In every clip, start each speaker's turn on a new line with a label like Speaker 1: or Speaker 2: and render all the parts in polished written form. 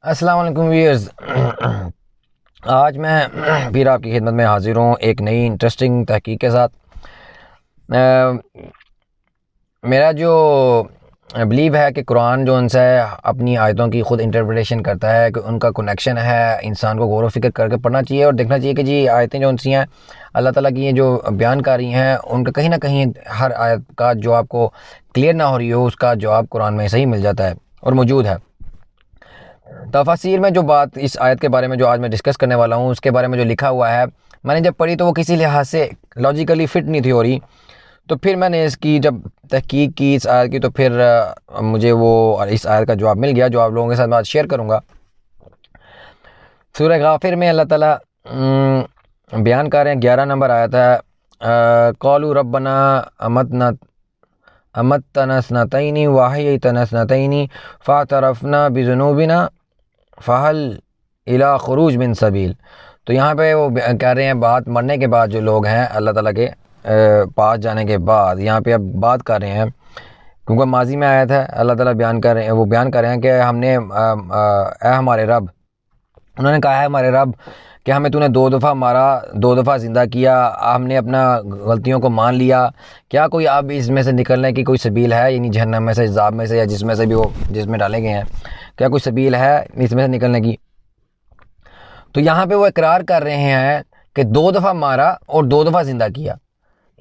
Speaker 1: السلام علیکم ویئرز، آج میں پھر آپ کی خدمت میں حاضر ہوں ایک نئی انٹرسٹنگ تحقیق کے ساتھ۔ میرا جو بلیو ہے کہ قرآن جو ان سے اپنی آیتوں کی خود انٹرپریٹیشن کرتا ہے کہ ان کا کنیکشن ہے، انسان کو غور و فکر کر کے پڑھنا چاہیے اور دیکھنا چاہیے کہ جی آیتیں جو ان سی ہیں اللہ تعالیٰ کی یہ جو بیان کاری ہیں ان کا کہیں نہ کہیں ہر آیت کا جو آپ کو کلیئر نہ ہو رہی ہو اس کا جواب قرآن میں صحیح مل جاتا ہے اور موجود ہے۔ تفاسیر میں جو بات اس آیت کے بارے میں جو آج میں ڈسکس کرنے والا ہوں اس کے بارے میں جو لکھا ہوا ہے، میں نے جب پڑھی تو وہ کسی لحاظ سے لاجیکلی فٹ نہیں تھی ہو رہی، تو پھر میں نے اس کی جب تحقیق کی اس آیت کی تو پھر مجھے وہ اس آیت کا جواب مل گیا جو آپ لوگوں کے ساتھ میں آج شیئر کروں گا۔ سورہ غافر میں اللہ تعالیٰ بیان کر رہے ہیں، 11 نمبر آیت ہے، قالوا ربنا امتنا اثنتین واحییتنا اثنتین فاعترفنا بذنوبنا فہل الی خروج من سبیل۔ تو یہاں پہ وہ کہہ رہے ہیں بات مرنے کے بعد جو لوگ ہیں اللہ تعالیٰ کے پاس جانے کے بعد، یہاں پہ اب بات کر رہے ہیں کیونکہ ماضی میں آیا تھا، اللہ تعالیٰ بیان کر رہے ہیں، وہ بیان کر رہے ہیں کہ ہم نے اے ہمارے رب، انہوں نے کہا ہے ہمارے رب کہ ہمیں تو نے 2 دفعہ مارا، 2 دفعہ زندہ کیا، ہم نے اپنا غلطیوں کو مان لیا، کیا کوئی اب اس میں سے نکلنے کی کوئی سبیل ہے؟ یعنی جہنم میں سے، عذاب میں سے، یا جس میں سے بھی وہ جس میں ڈالے گئے ہیں، کیا کوئی سبیل ہے اس میں سے نکلنے کی؟ تو یہاں پہ وہ اقرار کر رہے ہیں کہ 2 دفعہ مارا اور 2 دفعہ زندہ کیا۔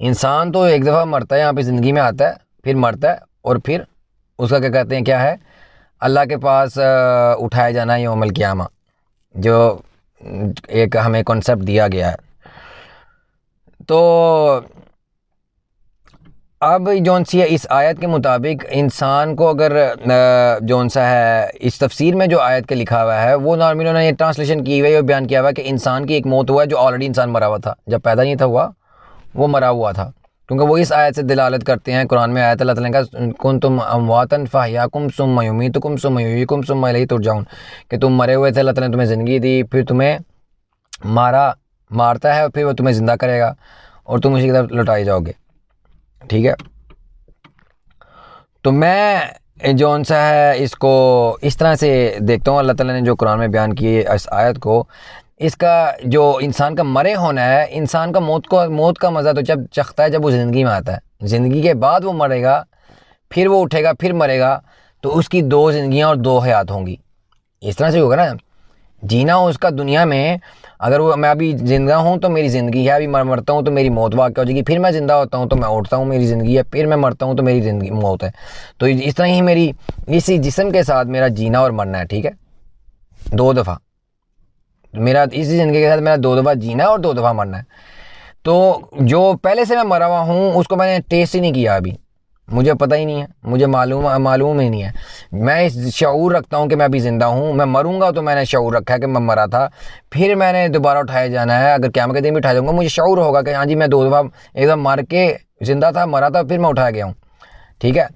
Speaker 1: انسان تو ایک دفعہ مرتا ہے، یہاں پہ زندگی میں آتا ہے، پھر مرتا ہے اور پھر اس کا کیا کہتے ہیں، کیا ہے، اللہ کے پاس اٹھایا جانا یوم القیامہ، جو ایک ہمیں کنسپٹ دیا گیا ہے۔ تو اب جون سی ہے اس آیت کے مطابق انسان کو اگر جون سا ہے اس تفسیر میں جو آیت کے لکھا ہوا ہے وہ نارملی انہوں نے یہ ٹرانسلیشن کی ہوئی ہے اور بیان کیا ہوا ہے کہ انسان کی ایک موت ہوا ہے جو آلریڈی انسان مرا ہوا تھا، جب پیدا نہیں تھا ہوا وہ مرا ہوا تھا، کیونکہ وہ اس آیت سے دلالت کرتے ہیں۔ قرآن میں آیت اللہ تعالیٰ کا کنتم امواتا فاحیاکم ثم یمیتکم ثم یحییکم ثم الیہ ترجعون، کہ تم مرے ہوئے تھے، اللہ تعالیٰ نے تمہیں زندگی دی، پھر تمہیں مارتا ہے اور پھر وہ تمہیں زندہ کرے گا اور تم اسی کی طرف لوٹائے جاؤ گے، ٹھیک ہے۔ تو میں جون سا ہے اس کو اس طرح سے دیکھتا ہوں، اللہ تعالیٰ نے جو قرآن میں بیان کی ہے اس آیت کو، اس کا جو انسان کا مرے ہونا ہے، انسان کا موت کا مزہ تو جب چکھتا ہے جب وہ زندگی میں آتا ہے، زندگی کے بعد وہ مرے گا، پھر وہ اٹھے گا، پھر مرے گا، تو اس کی 2 زندگیاں اور 2 حیات ہوں گی، اس طرح سے ہوگا نا جینا اس کا دنیا میں۔ اگر وہ میں ابھی زندہ ہوں تو میری زندگی ہے، ابھی مرتا ہوں تو میری موت واقع ہو جائے گی، پھر میں زندہ ہوتا ہوں تو میں اٹھتا ہوں، میری زندگی ہے، پھر میں مرتا ہوں تو میری زندگی موت ہے۔ تو اس طرح ہی میری اسی جسم کے ساتھ میرا جینا اور مرنا ہے، ٹھیک ہے، 2 دفعہ میرا اسی زندگی کے ساتھ میرا 2 دفعہ جینا ہے اور 2 دفعہ مرنا ہے۔ تو جو پہلے سے میں مرا ہوا ہوں اس کو میں نے ٹیسٹ ہی نہیں کیا، ابھی مجھے پتہ ہی نہیں ہے، مجھے معلوم ہی نہیں ہے، میں اس شعور رکھتا ہوں کہ میں ابھی زندہ ہوں، میں مروں گا تو میں نے شعور رکھا ہے کہ میں مرا تھا، پھر میں نے دوبارہ اٹھایا جانا ہے، اگر قیامت کے دن بھی اٹھایا جاؤں گا مجھے شعور ہوگا کہ ہاں جی میں 2 دفعہ ایک دفعہ مر کے زندہ تھا، مرا تھا، پھر میں اٹھایا گیا ہوں، ٹھیک ہے۔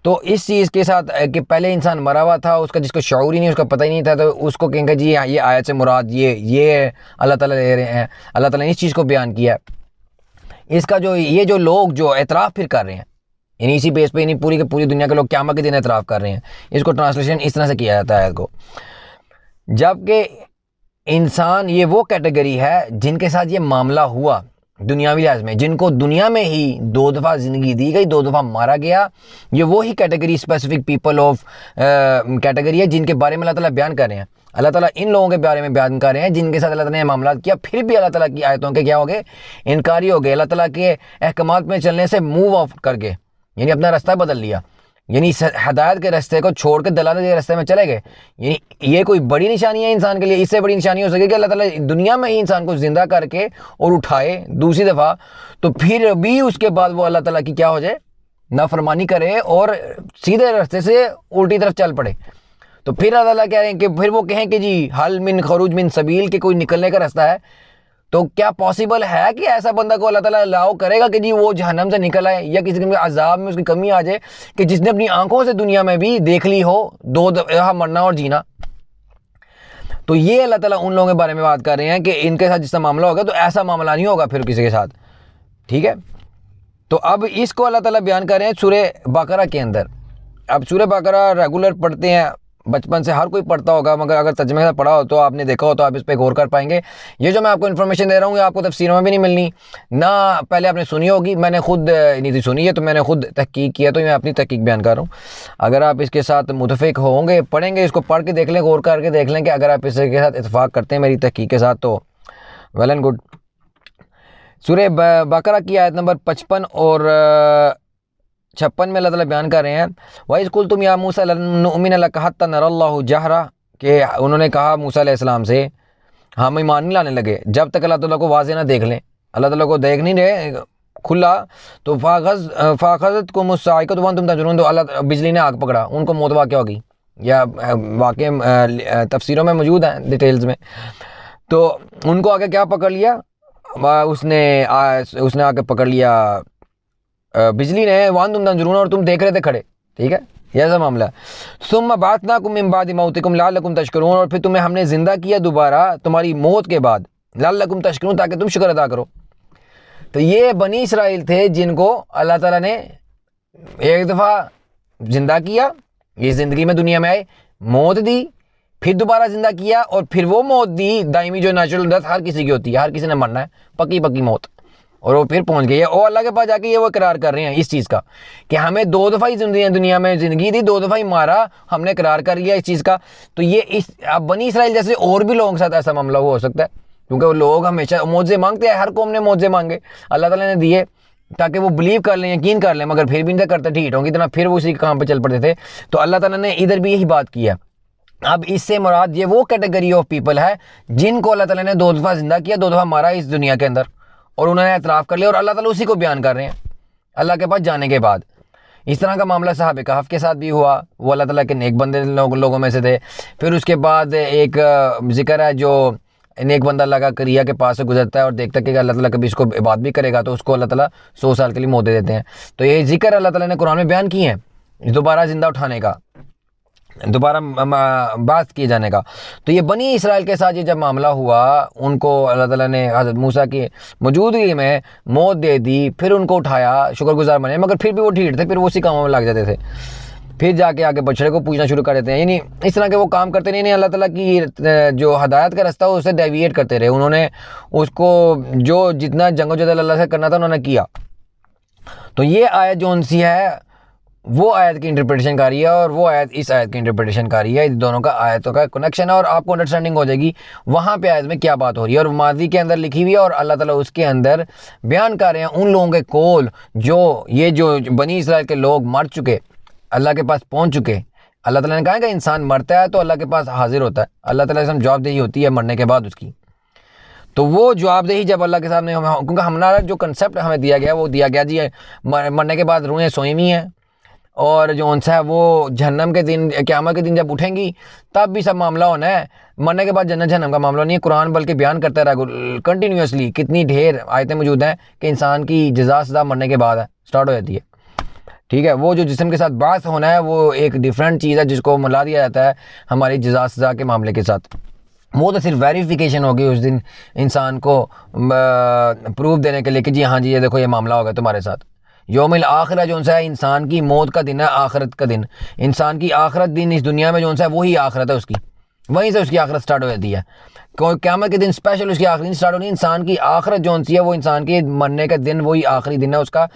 Speaker 1: تو اس چیز کے ساتھ کہ پہلے انسان مرا ہوا تھا، اس کا جس کو شعور ہی نہیں، اس کا پتہ ہی نہیں تھا، تو اس کو کہیں گے جی یہ آیت سے مراد یہ اللہ تعالیٰ لے رہے ہیں، اللہ تعالیٰ نے اس چیز کو بیان کیا ہے۔ اس کا جو یہ جو لوگ جو اعتراف پھر کر رہے ہیں، یعنی اسی بیس پہ یعنی پوری کی پوری دنیا کے لوگ قیامت کے دن اعتراف کر رہے ہیں، اس کو ٹرانسلیشن اس طرح سے کیا جاتا ہے آیت کو، جبکہ انسان یہ وہ کیٹیگری ہے جن کے ساتھ یہ معاملہ ہوا دنیاوی لحاظ میں، جن کو دنیا میں ہی 2 دفعہ زندگی دی گئی، 2 دفعہ مارا گیا، یہ وہی category specific people of category ہے جن کے بارے میں اللہ تعالیٰ بیان کر رہے ہیں۔ اللہ تعالیٰ ان لوگوں کے بارے میں بیان کر رہے ہیں جن کے ساتھ اللہ تعالیٰ نے معاملات کیا، پھر بھی اللہ تعالیٰ کی آیتوں کے کیا ہو گئے، انکاری ہو گئے، اللہ تعالیٰ کے احکامات میں چلنے سے موو آف کر گئے، یعنی اپنا راستہ بدل لیا، یعنی ہدایت کے راستے کو چھوڑ کے دلالت کے راستے میں چلے گئے۔ یعنی یہ کوئی بڑی نشانی ہے انسان کے لیے، اس سے بڑی نشانی ہو سکے کہ اللہ تعالیٰ دنیا میں ہی انسان کو زندہ کر کے اور اٹھائے دوسری دفعہ، تو پھر بھی اس کے بعد وہ اللہ تعالیٰ کی کیا ہو جائے، نافرمانی کرے اور سیدھے راستے سے الٹی طرف چل پڑے۔ تو پھر اللہ تعالیٰ کہہ رہے ہیں کہ پھر وہ کہیں کہ جی حل من خروج من سبیل، کہ کوئی نکلنے کا راستہ ہے، تو کیا پاسبل ہے کہ ایسا بندہ کو اللہ تعالیٰ الاؤ کرے گا کہ جی وہ جہنم سے نکل آئے یا کسی کے عذاب میں اس کی کمی آ جائے، کہ جس نے اپنی آنکھوں سے دنیا میں بھی دیکھ لی ہو 2 دفعہ مرنا اور جینا؟ تو یہ اللہ تعالیٰ ان لوگوں کے بارے میں بات کر رہے ہیں کہ ان کے ساتھ جس طرح معاملہ ہوگا تو ایسا معاملہ نہیں ہوگا پھر کسی کے ساتھ، ٹھیک ہے۔ تو اب اس کو اللہ تعالیٰ بیان کر رہے ہیں سورہ بقرہ کے اندر۔ اب سورہ بقرہ ریگولر پڑھتے ہیں بچپن سے ہر کوئی پڑھتا ہوگا، مگر اگر ترجمے سے پڑھا ہو تو آپ نے دیکھا ہو تو آپ اس پہ غور کر پائیں گے۔ یہ جو میں آپ کو انفارمیشن دے رہا ہوں یہ آپ کو تفسیروں میں بھی نہیں ملنی، نہ پہلے آپ نے سنی ہوگی، میں نے خود نہیں تھی سنی ہے تو میں نے خود تحقیق کیا، تو میں اپنی تحقیق بیان کر رہا ہوں۔ اگر آپ اس کے ساتھ متفق ہوں گے، پڑھیں گے، اس کو پڑھ کے دیکھ لیں، غور کر کے دیکھ لیں کہ اگر آپ اس کے ساتھ اتفاق کرتے ہیں میری تحقیق کے ساتھ تو ویل اینڈ گڈ۔ سورہ بقرہ کی آیت نمبر 55 اور 56 میں اللہ تعالیٰ بیان کر رہے ہیں وَإِذْ قُلْتُمْ يَا مُوسَىٰ لَن نُؤْمِنَ لَكَ حَتَّىٰ نَرَى اللَّهَ جَهْرًا، کہ انہوں نے کہا موسیٰ علیہ السلام سے ہم ایمان نہیں لانے لگے جب تک اللہ تعالیٰ کو واضح نہ دیکھ لیں، اللہ تعالیٰ کو دیکھ نہیں رہے کھلا تو فَأَخَذَتْكُمُ الصَّاعِقَةُ وَأَنْتُمْ تَنظُرُونَ، تو اللہ بجلی نے آگ پکڑا، ان کو موت واقع ہوگی، یا واقع تفسیروں میں موجود ہیں ڈیٹیلز میں۔ تو ان کو آگے کیا پکڑ لیا، اس نے آ کے پکڑ لیا بجلی نے، وَأَنْتُمْ تَنظُرُونَ، اور تم دیکھ رہے تھے کھڑے، ٹھیک ہے، یہ ایسا معاملہ ہے۔ ثُمَّ بَعَثْنَاكُم مِّن بَعْدِ مَوْتِكُمْ لَعَلَّكُمْ تَشْكُرُونَ، اور پھر تمہیں ہم نے زندہ کیا دوبارہ تمہاری موت کے بعد، لَعَلَّكُمْ تَشْكُرُونَ، تاکہ تم شکر ادا کرو۔ تو یہ بنی اسرائیل تھے جن کو اللہ تعالیٰ نے ایک دفعہ زندہ کیا، یہ زندگی میں دنیا میں آئے، موت دی، پھر دوبارہ زندہ کیا، اور پھر وہ موت دی دائمی جو نیچرل ڈیتھ ہر کسی کی ہوتی ہے، ہر کسی نے مرنا ہے، پکی پکی موت، اور وہ پھر پہنچ گئی ہے، اور اللہ کے پاس جا کے یہ وہ اقرار کر رہے ہیں اس چیز کا کہ ہمیں 2 دفعہ ہی دنیا میں زندگی دی، 2 دفعہ ہی مارا، ہم نے اقرار کر لیا اس چیز کا۔ تو یہ اب بنی اسرائیل جیسے اور بھی لوگوں کے ساتھ ایسا معاملہ ہو سکتا ہے، کیونکہ وہ لوگ ہمیشہ معجزے مانگتے ہیں، ہر قوم نے معجزے مانگے، اللہ تعالیٰ نے دیے تاکہ وہ بلیو کر لیں، یقین کر لیں، مگر پھر بھی نہیں کرتے ٹھیک ہوں گی اتنا، پھر وہ اسی کام پہ چل پڑتے تھے۔ تو اللہ تعالیٰ نے ادھر بھی یہی بات کی ہے۔ اب اس سے مراد یہ وہ کیٹیگری آف پیپل ہے جن کو اللہ تعالیٰ نے 2 دفعہ زندہ کیا، 2 دفعہ مارا اس دنیا کے اندر، اور انہوں نے اعتراف کر لیا، اور اللہ تعالیٰ اسی کو بیان کر رہے ہیں اللہ کے پاس جانے کے بعد۔ اس طرح کا معاملہ صحابہ کہف کے ساتھ بھی ہوا، وہ اللہ تعالیٰ کے نیک بندے لوگوں میں سے تھے۔ پھر اس کے بعد ایک ذکر ہے جو نیک بندہ اللہ کا کریا کے پاس سے گزرتا ہے اور دیکھتا ہے کہ اللہ تعالیٰ کبھی اس کو عبادت بھی کرے گا تو اس کو اللہ تعالیٰ 100 سال کے لیے موت دے دیتے ہیں۔ تو یہ ذکر اللہ تعالیٰ نے قرآن میں بیان کی ہیں دوبارہ زندہ اٹھانے کا، دوبارہ بات کیے جانے کا۔ تو یہ بنی اسرائیل کے ساتھ یہ جب معاملہ ہوا، ان کو اللہ تعالیٰ نے حضرت موسیٰ کی موجودگی میں موت دے دی، پھر ان کو اٹھایا، شکر گزار بنے، مگر پھر بھی وہ ڈھیٹ تھے، پھر وہ اسی کاموں میں لگ جاتے تھے، پھر جا کے آگے بچڑے کو پوچھنا شروع کر دیتے ہیں، یعنی اس طرح کے وہ کام کرتے نہیں، اللہ تعالیٰ کی جو ہدایت کا رستہ اسے ڈیویٹ کرتے رہے، انہوں نے اس کو جو جتنا جنگ و جدل اللہ سے کرنا تھا انہوں نے کیا۔ تو یہ آیت جو ان سی ہے وہ آیت کی انٹرپریٹیشن کر رہی ہے، اور وہ آیت اس آیت کی انٹرپریٹیشن کر رہی ہے، دونوں کا آیتوں کا کنیکشن ہے، اور آپ کو انڈرسٹینڈنگ ہو جائے گی وہاں پہ آیت میں کیا بات ہو رہی ہے، اور ماضی کے اندر لکھی ہوئی ہے، اور اللہ تعالیٰ اس کے اندر بیان کر رہے ہیں ان لوگوں کے قول جو بنی اسرائیل کے لوگ مر چکے، اللہ کے پاس پہنچ چکے۔ اللہ تعالیٰ نے کہا کہ انسان مرتا ہے تو اللہ کے پاس حاضر ہوتا ہے، اللہ تعالیٰ سے جواب دہی ہوتی ہے مرنے کے بعد اس کی۔ تو وہ جواب دہی جب اللہ کے سامنے، کیونکہ ہمارا جو کنسیپٹ ہمیں دیا گیا وہ دیا گیا جی مرنے کے بعد روحیں سوئی ہوئی ہیں، اور جو ان سے ہے وہ جہنم کے دن، قیامت کے دن جب اٹھیں گی تب بھی سب معاملہ ہونا ہے، مرنے کے بعد جنت جہنم کا معاملہ نہیں ہے۔ قرآن بلکہ بیان کرتا ہے کنٹینیوسلی، کتنی ڈھیر آیتیں موجود ہیں کہ انسان کی جزا سزا مرنے کے بعد ہے، سٹارٹ ہو جاتی ہے، ٹھیک ہے۔ وہ جو جسم کے ساتھ بعث ہونا ہے وہ ایک ڈیفرنٹ چیز ہے جس کو ملا دیا جاتا ہے ہماری جزا سزا کے معاملے کے ساتھ، وہ تو صرف ویریفیکیشن ہوگی اس دن انسان کو پروف دینے کے لیے کہ جی ہاں جی یہ دیکھو یہ معاملہ ہوگا تمہارے ساتھ۔ یوم الآخرہ جو ہے انسان کی موت کا دن ہے، آخرت کا دن، انسان کی آخرت دن اس دنیا میں جو ہے وہی آخرت ہے اس کی، وہیں سے اس کی آخرت سٹارٹ ہو جاتی ہے۔ قیامت کے دن اسپیشل اس کی آخری دن سٹارٹ ہونی، انسان کی آخرت جو ہے وہ انسان کے مرنے کا دن وہی آخری دن ہے اس کا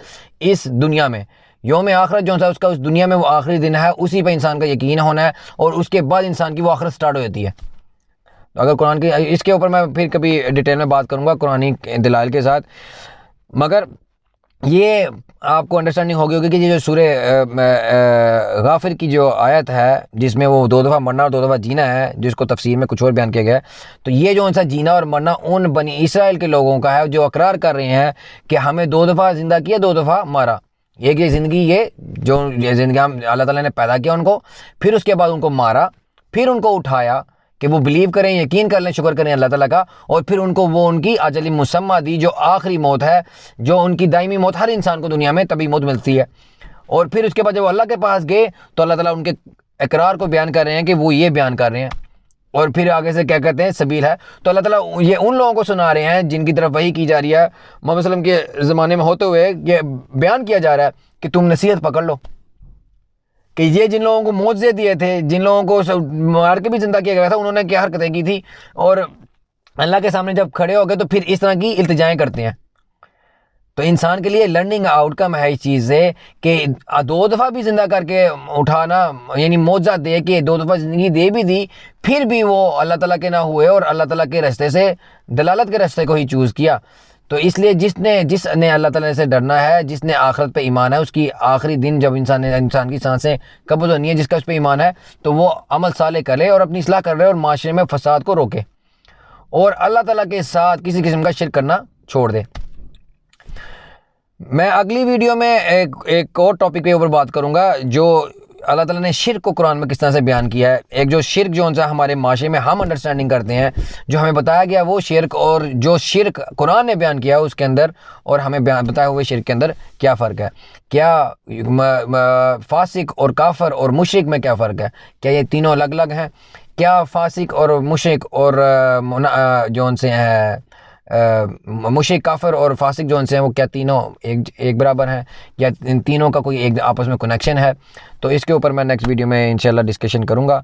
Speaker 1: اس دنیا میں۔ یوم آخرت جو ہے اس کا اس دنیا میں وہ آخری دن ہے، اسی پہ انسان کا یقین ہونا ہے، اور اس کے بعد انسان کی وہ آخرت سٹارٹ ہو جاتی ہے۔ اگر قرآن کی اس کے اوپر میں پھر کبھی ڈیٹیل میں بات کروں گا قرآنی دلائل کے ساتھ، مگر یہ آپ کو انڈرسٹینڈنگ ہوگی کہ یہ جو سورہ غافر کی جو آیت ہے جس میں وہ 2 دفعہ مرنا اور 2 دفعہ جینا ہے، جس کو تفسیر میں کچھ اور بیان کیا گیا ہے، تو یہ جو ان سے جینا اور مرنا ان بنی اسرائیل کے لوگوں کا ہے جو اقرار کر رہے ہیں کہ ہمیں 2 دفعہ زندہ کیا، 2 دفعہ مارا۔ یہ زندگی یہ زندگی اللہ تعالیٰ نے پیدا کیا ان کو، پھر اس کے بعد ان کو مارا، پھر ان کو اٹھایا کہ وہ بلیو کریں، یقین کر لیں، شکر کریں اللہ تعالیٰ کا، اور پھر ان کو وہ ان کی اجل مسمہ دی جو آخری موت ہے، جو ان کی دائمی موت ہر انسان کو دنیا میں تبھی موت ملتی ہے۔ اور پھر اس کے بعد جب وہ اللہ کے پاس گئے تو اللہ تعالیٰ ان کے اقرار کو بیان کر رہے ہیں کہ وہ یہ بیان کر رہے ہیں، اور پھر آگے سے کیا کہتے ہیں سبیل ہے۔ تو اللہ تعالیٰ یہ ان لوگوں کو سنا رہے ہیں جن کی طرف وحی کی جا رہی ہے، محمد صلی اللہ علیہ وسلم کے زمانے میں ہوتے ہوئے یہ بیان کیا جا رہا ہے کہ تم نصیحت پکڑ لو، کہ یہ جن لوگوں کو معجزے دیے تھے، جن لوگوں کو مار کے بھی زندہ کیا گیا تھا، انہوں نے کیا حرکتیں کی تھی، اور اللہ کے سامنے جب کھڑے ہو گئے تو پھر اس طرح کی التجائیں کرتے ہیں۔ تو انسان کے لیے لرننگ آؤٹ کم ہے اس چیز سے کہ 2 دفعہ بھی زندہ کر کے اٹھانا، یعنی معجزہ دے کے 2 دفعہ زندگی دے بھی دی، پھر بھی وہ اللہ تعالیٰ کے نہ ہوئے اور اللہ تعالیٰ کے راستے سے، دلالت کے راستے کو ہی چوز کیا۔ تو اس لیے جس نے اللہ تعالیٰ سے ڈرنا ہے، جس نے آخرت پہ ایمان ہے، اس کی آخری دن جب انسان کی سانسیں قبض ہونی ہے، جس کا اس پہ ایمان ہے، تو وہ عمل صالح کرے اور اپنی اصلاح کرے اور معاشرے میں فساد کو روکے اور اللہ تعالیٰ کے ساتھ کسی قسم کا شرک کرنا چھوڑ دے۔ میں اگلی ویڈیو میں ایک اور ٹاپک کے اوپر بات کروں گا، جو اللہ تعالیٰ نے شرک کو قرآن میں کس طرح سے بیان کیا ہے۔ ایک جو شرک جو ہمارے معاشرے میں ہم انڈرسٹینڈنگ کرتے ہیں، جو ہمیں بتایا گیا وہ شرک، اور جو شرک قرآن نے بیان کیا اس کے اندر اور ہمیں بتایا ہوئے شرک کے اندر کیا فرق ہے، کیا فاسق اور کافر اور مشرک میں کیا فرق ہے، کیا یہ تینوں الگ الگ ہیں، کیا فاسق اور مشرک اور جو ان سے ہیں مشرک کافر اور فاسق جو ان سے ہیں وہ کیا تینوں ایک برابر ہیں، یا ان تینوں کا کوئی ایک آپس میں کنیکشن ہے۔ تو اس کے اوپر میں نیکسٹ ویڈیو میں انشاءاللہ ڈسکشن کروں گا۔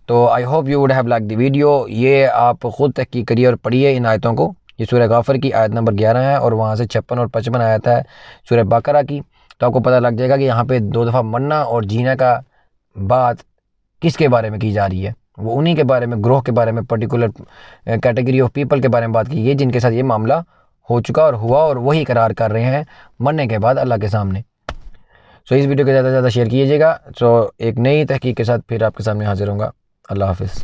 Speaker 1: تو I hope you would have like the video. یہ آپ خود تحقیق کریے اور پڑھیے ان آیتوں کو۔ یہ سورہ غافر کی آیت نمبر 11 ہے اور وہاں سے 56 اور 55 آیت ہے سورہ بقرہ کی۔ تو آپ کو پتہ لگ جائے گا کہ یہاں پہ 2 دفعہ مرنا اور جینا کا بات کس کے بارے میں کی جا رہی ہے۔ وہ انہی کے بارے میں، گروہ کے بارے میں، پرٹیکولر کیٹیگری آف پیپل کے بارے میں بات کی گئی جن کے ساتھ یہ معاملہ ہو چکا اور ہوا، اور وہی اقرار کر رہے ہیں مرنے کے بعد اللہ کے سامنے۔ سو اس ویڈیو کو زیادہ سے زیادہ شیئر کیجیے گا۔ سو ایک نئی تحقیق کے ساتھ پھر آپ کے سامنے حاضر ہوں گا۔ اللہ حافظ۔